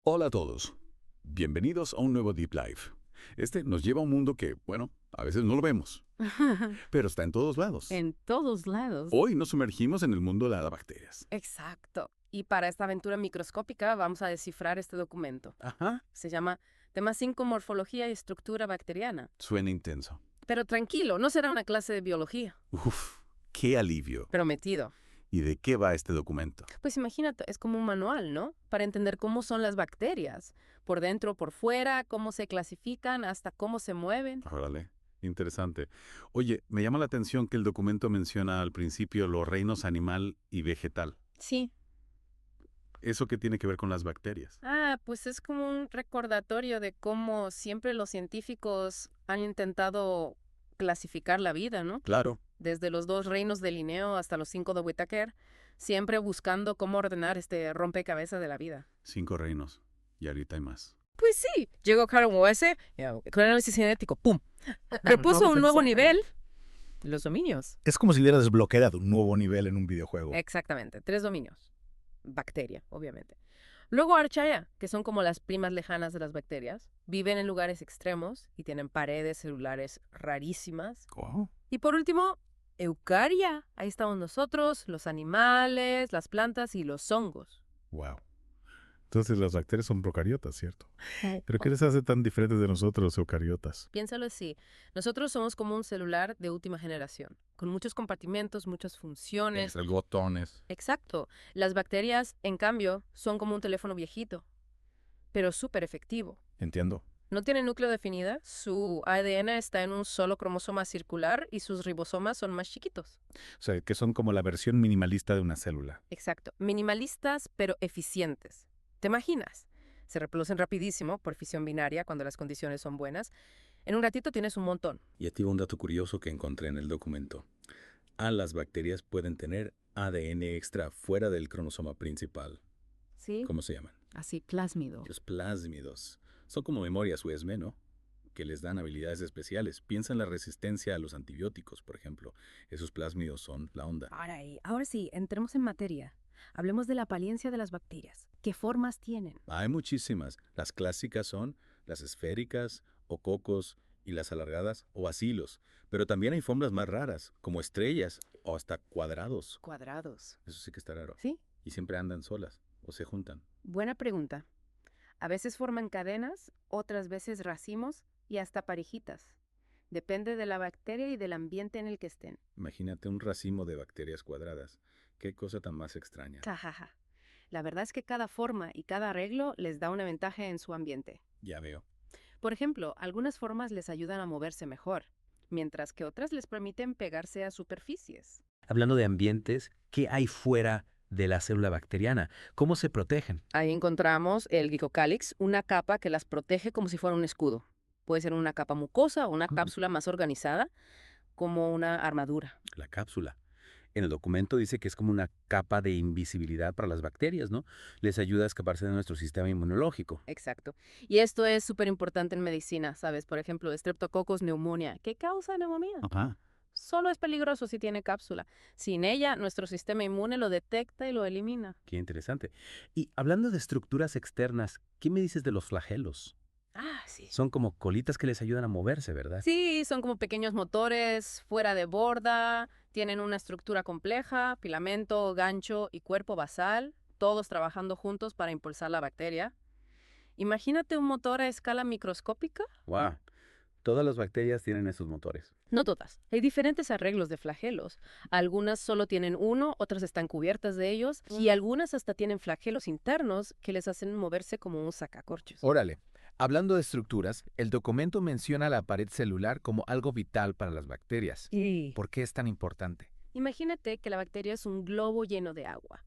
Hola a todos. Bienvenidos a un nuevo Deep Live. Este nos lleva a un mundo que, bueno, a veces no lo vemos, pero está en todos lados. En todos lados. Hoy nos sumergimos en el mundo de las bacterias. Exacto. Y para esta aventura microscópica vamos a descifrar este documento. Ajá. Se llama Tema 5, Morfología y Estructura Bacteriana. Suena intenso. Pero tranquilo, no será una clase de biología. Uf, qué alivio. Prometido. ¿Y de qué va este documento? Pues imagínate, es como un manual, ¿no? Para entender cómo son las bacterias. Por dentro, por fuera, cómo se clasifican, hasta cómo se mueven. Órale, interesante. Oye, me llama la atención que el documento menciona al principio los reinos animal y vegetal. Sí. ¿Eso qué tiene que ver con las bacterias? Pues es como un recordatorio de cómo siempre los científicos han intentado clasificar la vida, ¿no? Claro. Desde los 2 reinos de Linneo hasta los 5 de Whittaker, siempre buscando cómo ordenar este rompecabezas de la vida. 5 reinos. Y ahorita hay más. Pues sí, llegó Karen Wesse, con análisis genético, ¡pum! Propuso un nuevo nivel, los dominios. Es como si hubiera desbloqueado un nuevo nivel en un videojuego. Exactamente, 3 dominios. Bacteria, obviamente. Luego Archaea, que son como las primas lejanas de las bacterias, viven en lugares extremos y tienen paredes celulares rarísimas. ¿Cómo? Y por último, Eucaria. Ahí estamos nosotros, los animales, las plantas y los hongos. Wow. Entonces las bacterias son procariotas, ¿cierto? ¿Pero qué Oh, les hace tan diferentes de nosotros los eucariotas? piénsalo así. Nosotros somos como un celular de última generación, con muchos compartimentos, muchas funciones. Botones. Exacto. Las bacterias, en cambio, son como un teléfono viejito, pero súper efectivo. Entiendo. No tiene núcleo definido, su ADN está en un solo cromosoma circular y sus ribosomas son más chiquitos. O sea, que son como la versión minimalista de una célula. Exacto. Minimalistas, pero eficientes. ¿Te imaginas? Se reproducen rapidísimo por fisión binaria cuando las condiciones son buenas. En un ratito tienes un montón. Y aquí va un dato curioso que encontré en el documento. Las bacterias pueden tener ADN extra fuera del cromosoma principal. ¿Sí? ¿Cómo se llaman? Así, plásmido. Los plásmidos. Son como memorias USB, ¿no? Que les dan habilidades especiales. Piensa en la resistencia a los antibióticos, por ejemplo. Esos plásmidos son la onda. Ahora sí, entremos en materia. Hablemos de la apariencia de las bacterias. ¿Qué formas tienen? Hay muchísimas. Las clásicas son las esféricas, o cocos, y las alargadas, o asilos. Pero también hay formas más raras, como estrellas, o hasta cuadrados. Cuadrados. Eso sí que está raro. ¿Sí? Y siempre andan solas, o se juntan. Buena pregunta. A veces forman cadenas, otras veces racimos y hasta parejitas. Depende de la bacteria y del ambiente en el que estén. Imagínate un racimo de bacterias cuadradas. Qué cosa tan más extraña. Jajaja. La verdad es que cada forma y cada arreglo les da una ventaja en su ambiente. Ya veo. Por ejemplo, algunas formas les ayudan a moverse mejor, mientras que otras les permiten pegarse a superficies. Hablando de ambientes, ¿qué hay fuera de la célula bacteriana? ¿Cómo se protegen? Ahí encontramos el glicocálix, una capa que las protege como si fuera un escudo. Puede ser una capa mucosa o una cápsula más organizada, como una armadura. La cápsula. En el documento dice que es como una capa de invisibilidad para las bacterias, ¿no? Les ayuda a escaparse de nuestro sistema inmunológico. Exacto. Y esto es súper importante en medicina, ¿sabes? Por ejemplo, Streptococcus pneumonia. ¿Qué causa neumonía? Ajá. Solo es peligroso si tiene cápsula. Sin ella, nuestro sistema inmune lo detecta y lo elimina. Qué interesante. Y hablando de estructuras externas, ¿qué me dices de los flagelos? Sí. Son como colitas que les ayudan a moverse, ¿verdad? Sí, son como pequeños motores fuera de borda, tienen una estructura compleja, filamento, gancho y cuerpo basal, todos trabajando juntos para impulsar la bacteria. Imagínate un motor a escala microscópica. ¡Wow! Todas las bacterias tienen esos motores. No todas. Hay diferentes arreglos de flagelos. Algunas solo tienen uno, otras están cubiertas de ellos, y algunas hasta tienen flagelos internos que les hacen moverse como un sacacorchos. Órale, hablando de estructuras, el documento menciona la pared celular como algo vital para las bacterias. Sí. ¿Por qué es tan importante? Imagínate que la bacteria es un globo lleno de agua.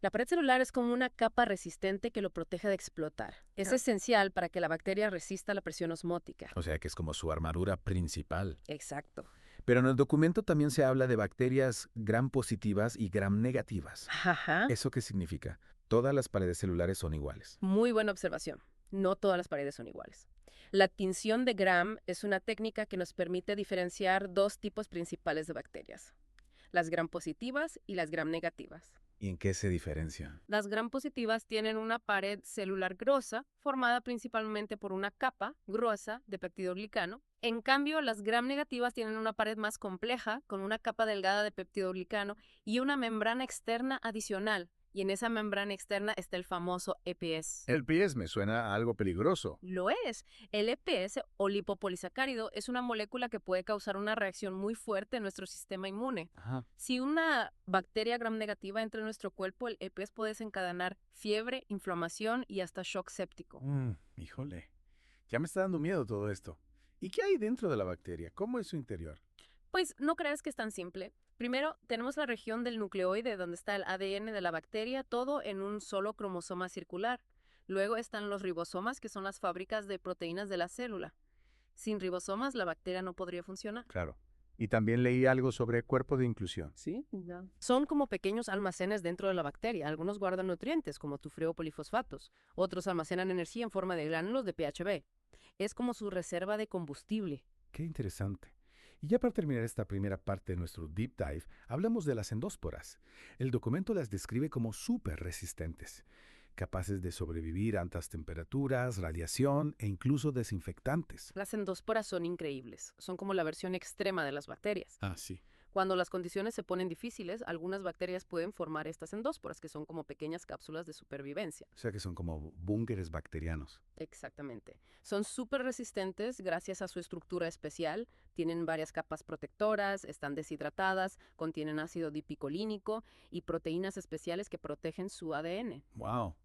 La pared celular es como una capa resistente que lo protege de explotar. Es esencial para que la bacteria resista la presión osmótica. O sea que es como su armadura principal. Exacto. Pero en el documento también se habla de bacterias gram positivas y gram negativas. Ajá. ¿Eso qué significa? Todas las paredes celulares son iguales. Muy buena observación. No todas las paredes son iguales. La tinción de Gram es una técnica que nos permite diferenciar 2 tipos principales de bacterias: las gram positivas y las gram negativas. ¿Y en qué se diferencia? Las gram positivas tienen una pared celular grosa, formada principalmente por una capa gruesa de peptidoglicano. En cambio, las gram negativas tienen una pared más compleja, con una capa delgada de peptidoglicano y una membrana externa adicional. Y en esa membrana externa está el famoso EPS. El PS me suena a algo peligroso. Lo es. El EPS o lipopolisacárido es una molécula que puede causar una reacción muy fuerte en nuestro sistema inmune. Ajá. Si una bacteria gram negativa entra en nuestro cuerpo, el EPS puede desencadenar fiebre, inflamación y hasta shock séptico. Híjole, ya me está dando miedo todo esto. ¿Y qué hay dentro de la bacteria? ¿Cómo es su interior? Pues no creas que es tan simple. Primero, tenemos la región del nucleoide, donde está el ADN de la bacteria, todo en un solo cromosoma circular. Luego están los ribosomas, que son las fábricas de proteínas de la célula. Sin ribosomas, la bacteria no podría funcionar. Claro. Y también leí algo sobre cuerpo de inclusión. ¿Sí? Son como pequeños almacenes dentro de la bacteria. Algunos guardan nutrientes, como tufreopolifosfatos. Otros almacenan energía en forma de gránulos de PHB. Es como su reserva de combustible. Qué interesante. Y ya para terminar esta primera parte de nuestro deep dive, hablamos de las endósporas. El documento las describe como súper resistentes, capaces de sobrevivir a altas temperaturas, radiación e incluso desinfectantes. Las endósporas son increíbles. Son como la versión extrema de las bacterias. Ah, sí. Cuando las condiciones se ponen difíciles, algunas bacterias pueden formar estas endósporas, que son como pequeñas cápsulas de supervivencia. O sea que son como búnkeres bacterianos. Exactamente. Son súper resistentes gracias a su estructura especial. Tienen varias capas protectoras, están deshidratadas, contienen ácido dipicolínico y proteínas especiales que protegen su ADN. ¡Wow!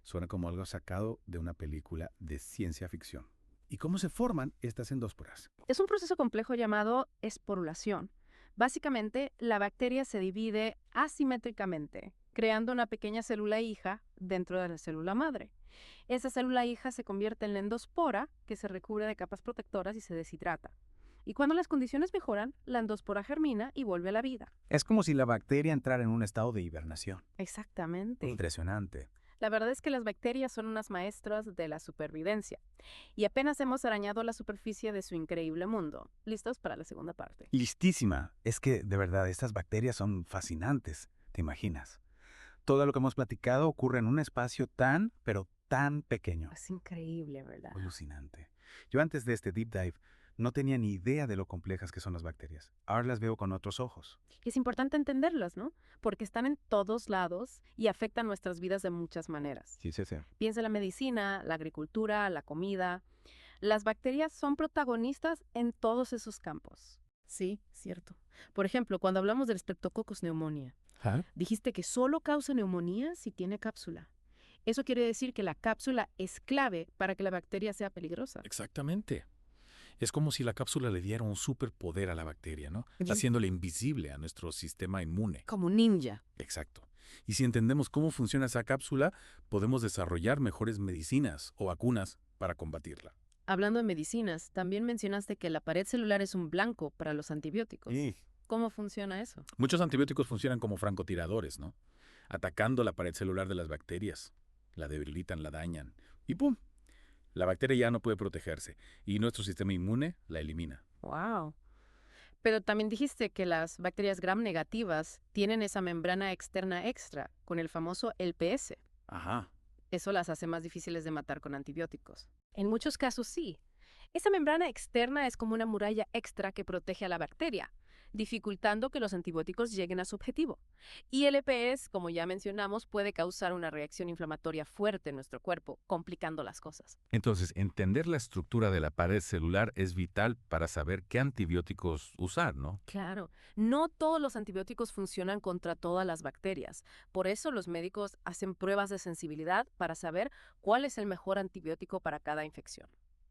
Suena como algo sacado de una película de ciencia ficción. ¿Y cómo se forman estas endósporas? Es un proceso complejo llamado esporulación. Básicamente, la bacteria se divide asimétricamente, creando una pequeña célula hija dentro de la célula madre. Esa célula hija se convierte en la endospora, que se recubre de capas protectoras y se deshidrata. Y cuando las condiciones mejoran, la endospora germina y vuelve a la vida. Es como si la bacteria entrara en un estado de hibernación. Exactamente. Impresionante. La verdad es que las bacterias son unas maestras de la supervivencia. Y apenas hemos arañado la superficie de su increíble mundo. ¿Listos para la segunda parte? Listísima. Es que, de verdad, estas bacterias son fascinantes. ¿Te imaginas? Todo lo que hemos platicado ocurre en un espacio tan, pero tan pequeño. Es increíble, ¿verdad? Alucinante. Yo antes de este deep dive no tenía ni idea de lo complejas que son las bacterias. Ahora las veo con otros ojos. Y es importante entenderlas, ¿no? Porque están en todos lados y afectan nuestras vidas de muchas maneras. Sí. Piensa en la medicina, la agricultura, la comida. Las bacterias son protagonistas en todos esos campos. Sí, cierto. Por ejemplo, cuando hablamos del Streptococcus pneumoniae, dijiste que solo causa neumonía si tiene cápsula. Eso quiere decir que la cápsula es clave para que la bacteria sea peligrosa. Exactamente. Es como si la cápsula le diera un superpoder a la bacteria, ¿no? Haciéndole invisible a nuestro sistema inmune. Como un ninja. Exacto. Y si entendemos cómo funciona esa cápsula, podemos desarrollar mejores medicinas o vacunas para combatirla. Hablando de medicinas, también mencionaste que la pared celular es un blanco para los antibióticos. ¿Cómo funciona eso? Muchos antibióticos funcionan como francotiradores, ¿no? Atacando la pared celular de las bacterias. La debilitan, la dañan. Y ¡pum! La bacteria ya no puede protegerse y nuestro sistema inmune la elimina. ¡Wow! Pero también dijiste que las bacterias gram negativas tienen esa membrana externa extra, con el famoso LPS. Ajá. Eso las hace más difíciles de matar con antibióticos. En muchos casos sí. Esa membrana externa es como una muralla extra que protege a la bacteria, dificultando que los antibióticos lleguen a su objetivo. Y el EPS, como ya mencionamos, puede causar una reacción inflamatoria fuerte en nuestro cuerpo, complicando las cosas. Entonces, entender la estructura de la pared celular es vital para saber qué antibióticos usar, ¿no? Claro, no todos los antibióticos funcionan contra todas las bacterias. Por eso los médicos hacen pruebas de sensibilidad para saber cuál es el mejor antibiótico para cada infección.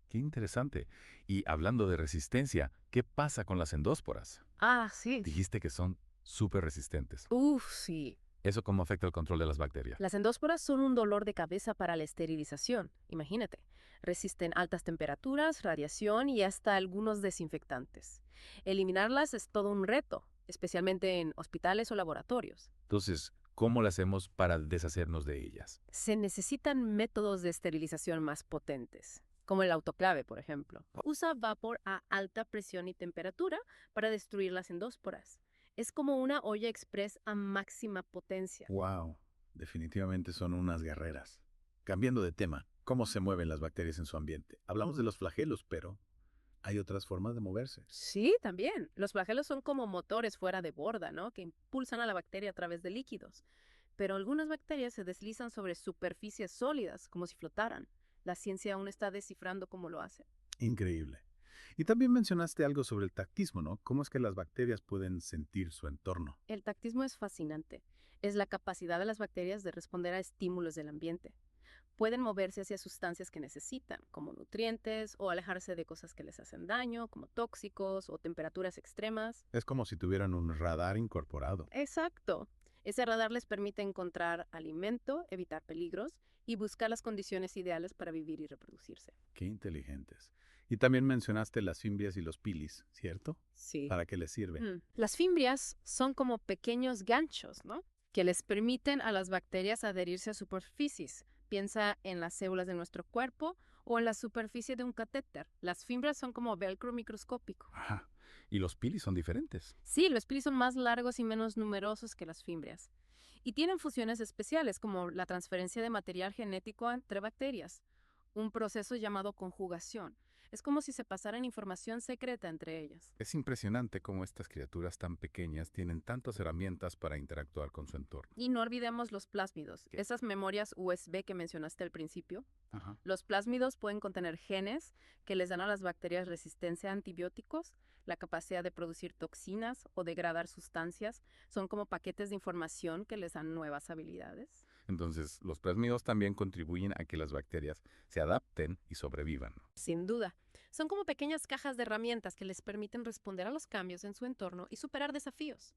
Qué interesante. Y hablando de resistencia, ¿qué pasa con las endósporas? Ah, sí. Dijiste que son súper resistentes. Sí. ¿Eso cómo afecta el control de las bacterias? Las endósporas son un dolor de cabeza para la esterilización. Imagínate. Resisten altas temperaturas, radiación y hasta algunos desinfectantes. Eliminarlas es todo un reto, especialmente en hospitales o laboratorios. Entonces, ¿cómo lo hacemos para deshacernos de ellas? Se necesitan métodos de esterilización más potentes, como el autoclave, por ejemplo. Usa vapor a alta presión y temperatura para destruir las endósporas. Es como una olla express a máxima potencia. Wow, definitivamente son unas guerreras. Cambiando de tema, ¿cómo se mueven las bacterias en su ambiente? Hablamos de los flagelos, pero hay otras formas de moverse. Sí, también. Los flagelos son como motores fuera de borda, ¿no? Que impulsan a la bacteria a través de líquidos. Pero algunas bacterias se deslizan sobre superficies sólidas, como si flotaran. La ciencia aún está descifrando cómo lo hace. Increíble. Y también mencionaste algo sobre el tactismo, ¿no? ¿Cómo es que las bacterias pueden sentir su entorno? El tactismo es fascinante. Es la capacidad de las bacterias de responder a estímulos del ambiente. Pueden moverse hacia sustancias que necesitan, como nutrientes, o alejarse de cosas que les hacen daño, como tóxicos o temperaturas extremas. Es como si tuvieran un radar incorporado. Exacto. Ese radar les permite encontrar alimento, evitar peligros y buscar las condiciones ideales para vivir y reproducirse. Qué inteligentes. Y también mencionaste las fimbrias y los pilis, ¿cierto? Sí. ¿Para qué les sirve? Las fimbrias son como pequeños ganchos, ¿no? Que les permiten a las bacterias adherirse a superficies. Piensa en las células de nuestro cuerpo o en la superficie de un catéter. Las fimbrias son como velcro microscópico. Ajá. Y los pilis son diferentes. Sí, los pilis son más largos y menos numerosos que las fimbrias. Y tienen funciones especiales como la transferencia de material genético entre bacterias, un proceso llamado conjugación. Es como si se pasaran información secreta entre ellas. Es impresionante cómo estas criaturas tan pequeñas tienen tantas herramientas para interactuar con su entorno. Y no olvidemos los plásmidos, ¿Qué? esas memorias USB que mencionaste al principio. Ajá. Los plásmidos pueden contener genes que les dan a las bacterias resistencia a antibióticos, la capacidad de producir toxinas o degradar sustancias. Son como paquetes de información que les dan nuevas habilidades. Entonces, los plásmidos también contribuyen a que las bacterias se adapten y sobrevivan. Sin duda. Son como pequeñas cajas de herramientas que les permiten responder a los cambios en su entorno y superar desafíos.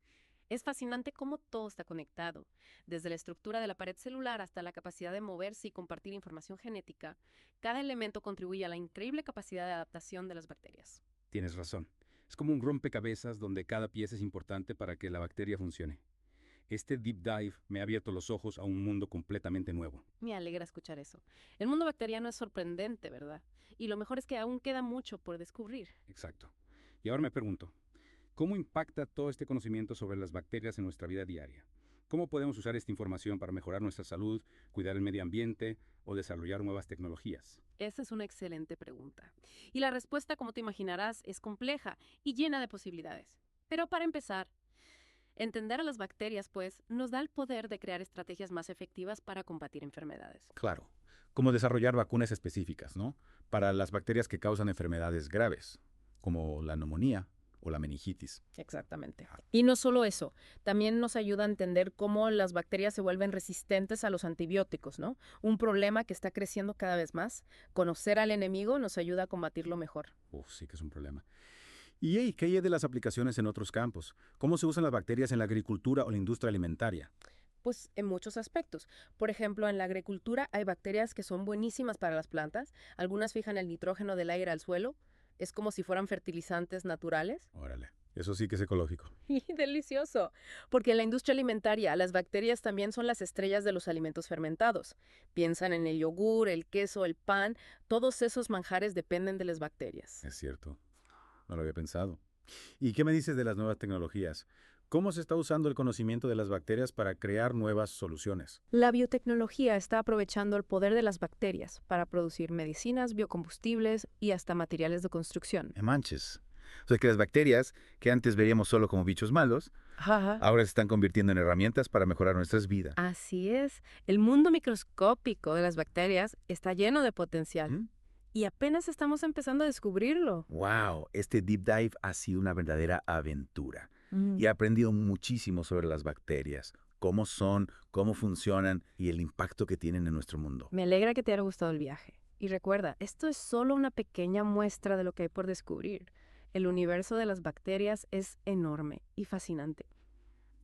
Es fascinante cómo todo está conectado, desde la estructura de la pared celular hasta la capacidad de moverse y compartir información genética. Cada elemento contribuye a la increíble capacidad de adaptación de las bacterias. Tienes razón. Es como un rompecabezas donde cada pieza es importante para que la bacteria funcione. Este deep dive me ha abierto los ojos a un mundo completamente nuevo. Me alegra escuchar eso. El mundo bacteriano es sorprendente, ¿verdad? Y lo mejor es que aún queda mucho por descubrir. Exacto. Y ahora me pregunto, ¿cómo impacta todo este conocimiento sobre las bacterias en nuestra vida diaria? ¿Cómo podemos usar esta información para mejorar nuestra salud, cuidar el medio ambiente o desarrollar nuevas tecnologías? Esa es una excelente pregunta. Y la respuesta, como te imaginarás, es compleja y llena de posibilidades. Pero para empezar, entender a las bacterias, pues, nos da el poder de crear estrategias más efectivas para combatir enfermedades. Claro, como desarrollar vacunas específicas, ¿no? Para las bacterias que causan enfermedades graves, como la neumonía o la meningitis. Exactamente. Y no solo eso, también nos ayuda a entender cómo las bacterias se vuelven resistentes a los antibióticos, ¿no? Un problema que está creciendo cada vez más. Conocer al enemigo nos ayuda a combatirlo mejor. Sí que es un problema. ¿Y qué hay de las aplicaciones en otros campos? ¿Cómo se usan las bacterias en la agricultura o la industria alimentaria? Pues en muchos aspectos. Por ejemplo, en la agricultura hay bacterias que son buenísimas para las plantas. Algunas fijan el nitrógeno del aire al suelo. Es como si fueran fertilizantes naturales. Órale, eso sí que es ecológico. Y delicioso, porque en la industria alimentaria las bacterias también son las estrellas de los alimentos fermentados. Piensan en el yogur, el queso, el pan, todos esos manjares dependen de las bacterias. Es cierto, no lo había pensado. ¿Y qué me dices de las nuevas tecnologías? ¿Cómo se está usando el conocimiento de las bacterias para crear nuevas soluciones? La biotecnología está aprovechando el poder de las bacterias para producir medicinas, biocombustibles y hasta materiales de construcción. ¡Me manches! O sea que las bacterias, que antes veríamos solo como bichos malos, ahora se están convirtiendo en herramientas para mejorar nuestras vidas. Así es. El mundo microscópico de las bacterias está lleno de potencial. Y apenas estamos empezando a descubrirlo. ¡Wow! Este deep dive ha sido una verdadera aventura. Y he aprendido muchísimo sobre las bacterias, cómo son, cómo funcionan y el impacto que tienen en nuestro mundo. Me alegra que te haya gustado el viaje. Y recuerda, esto es solo una pequeña muestra de lo que hay por descubrir. El universo de las bacterias es enorme y fascinante.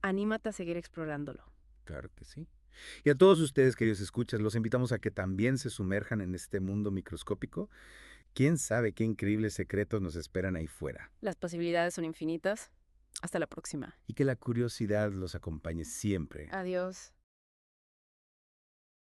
Anímate a seguir explorándolo. Claro que sí. Y a todos ustedes, queridos escuchas, los invitamos a que también se sumerjan en este mundo microscópico. ¿Quién sabe qué increíbles secretos nos esperan ahí fuera? Las posibilidades son infinitas. Hasta la próxima. Y que la curiosidad los acompañe siempre. Adiós.